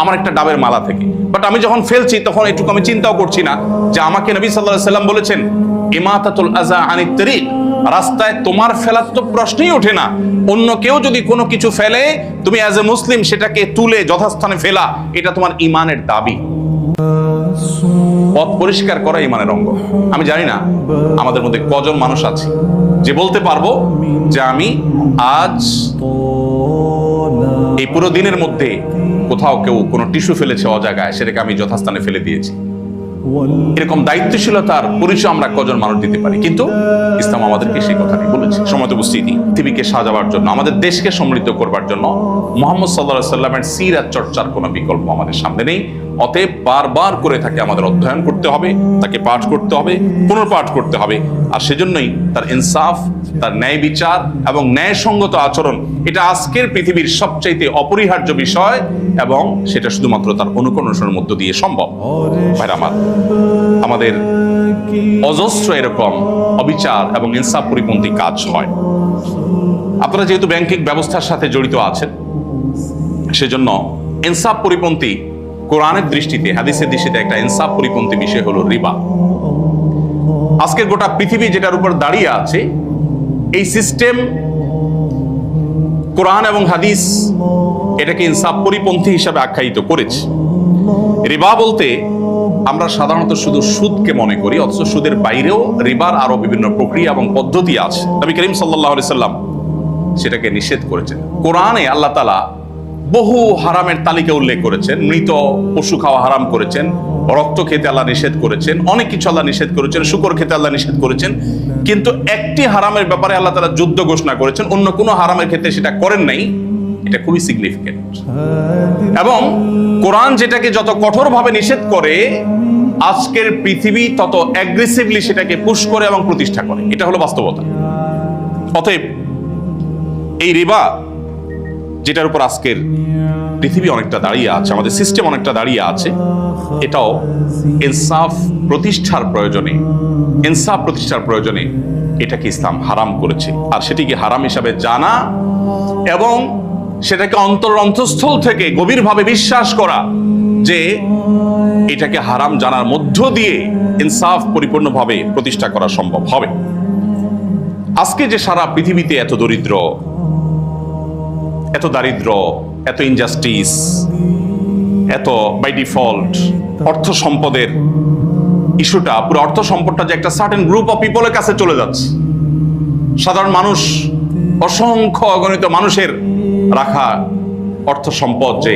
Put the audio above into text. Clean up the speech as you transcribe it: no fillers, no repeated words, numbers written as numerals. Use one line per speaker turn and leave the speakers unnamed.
আমার একটা ডাবের মালা থেকে। বাট আমি যখন ফেলছি তখন একটু আমি চিন্তাও করছি না যে আমাকে নবী সাল্লাল্লাহু আলাইহি সাল্লাম বলেছেন ইমাতাতুল আযা আনিত তারিক, রাস্তায় তোমার ফেলার তো প্রশ্নই ওঠে না। অন্য কেউ যদি কোনো কিছু ফেলে তুমি অ্যাজ এ মুসলিম সেটাকে তুলে যথাস্থানে ফেলা, এটা তোমার ইমানের দাবি। পথ পরিষ্কার করা ইমানের অঙ্গ। আমি জানি না আমাদের মধ্যে কজন মানুষ আছে যে বলতে পারবো যে আমি আজ এই পুরো দিনের মধ্যে কোথাও কেউ কোনো টিস্যু ফেলেছে অজায়গায়, সেটাকে আমি যথাস্থানে ফেলে দিয়েছি। এরকম দায়িত্বশীলতার পরিচয় আমরা কজন মানুষ দিতে পারি? কিন্তু ইসলাম আমাদেরকে সেই কথাটি বলেছে। সময় তো উপস্থিতি, পৃথিবীকে সাজাবার জন্য, আমাদের দেশকে সমৃদ্ধ করবার জন্য মুহাম্মদ সাল্লাল্লাহু আলাইহি সাল্লামের সিরাত চর্চার কোনো বিকল্প আমাদের সামনে নেই। অতএব বারবার করে তাকে আমাদের অধ্যয়ন করতে হবে, তাকে পাঠ করতে হবে, পুনর্পাঠ করতে হবে। আর সেজন্যই তার ইনসাফ, তার ন্যায় বিচার এবং ন্যায়সঙ্গত আচরণ, এটা আজকের পৃথিবীর সবচাইতে অপরিহার্য বিষয়, এবং সেটা শুধুমাত্র তার অনুকরণের মধ্য দিয়ে সম্ভব। ভাইরা আমার, আমাদের অজস্র এরকম অবিচার এবং ইনসাফ পরিপন্থী কাজ হয়। আপনারা যেহেতু ব্যাংকিং ব্যবস্থার সাথে জড়িত আছেন, সেজন্য ইনসাফ পরিপন্থী কোরআনের দৃষ্টিতে, হাদিসের দৃষ্টিতে একটা ইনসাফ পরিপন্থী বিষয় হলো রিবা। আজকে গোটা পৃথিবী যেটার উপর দাঁড়িয়ে আছে, এই সিস্টেম কোরআন এবং হাদিস এটাকে ইনসাফ পরিপন্থী হিসাবে আখ্যায়িত করেছে। রিবা বলতে আমরা সাধারণত শুধু সুদকে মনে করি, অথচ সুদের বাইরেও রিবার আরো বিভিন্ন প্রক্রিয়া এবং পদ্ধতি আছে। নবী করিম সাল্লাল্লাহু আলাইহি সাল্লাম সেটাকে নিষেধ করেছেন। কোরআনে আল্লাহ তাআলা বহু হারামের তালিকা উল্লেখ করেছেন। মৃত পশু খাওয়া হারাম করেছেন, রক্ত খেতে আল্লাহ নিষেধ করেছেন, অনেক কিছু আল্লাহ নিষেধ করেছেন, শুকর খেতে আল্লাহ নিষেধ করেছেন। কিন্তু একটি হারামের ব্যাপারে আল্লাহ তাআলা যুদ্ধ ঘোষণা করেছেন, অন্য কোনো হারামের ক্ষেত্রে সেটা করেন নাই। এটা খুবই সিগনিফিকেন্ট। এবং কোরআন যেটাকে যত কঠোরভাবে নিষেধ করে, আজকের পৃথিবী তত অ্যাগ্রেসিভলি সেটাকে পুশ করে এবং প্রতিষ্ঠা করে। এটা হলো বাস্তবতা। অতএব এই রিবা, যেটার উপর আজকের পৃথিবী অনেকটা দাঁড়িয়ে আছে, আমাদের সিস্টেম অনেকটা দাঁড়িয়ে আছে, এটাও ইনসাফ প্রতিষ্ঠার প্রয়োজনে এটাকে ইসলাম হারাম করেছে। আর সেটিকে হারাম হিসাবে জানা এবং সেটাকে অন্তঃস্থল থেকে গভীরভাবে বিশ্বাস করা যে এটাকে হারাম জানার মধ্য দিয়ে ইনসাফ পরিপূর্ণভাবে প্রতিষ্ঠা করা সম্ভব হবে। আজকে যে সারা পৃথিবীতে এত দারিদ্র, এত ইনজাস্টিস, এত বাই ডিফল্ট অর্থ সম্পদের ইস্যুটা, পুরো অর্থ সম্পদটা যে একটা সার্টেন গ্রুপ অফ পিপলের কাছে চলে যাচ্ছে, সাধারণ মানুষ, অসংখ্য অগণিত মানুষের রাখা অর্থ সম্পদ যে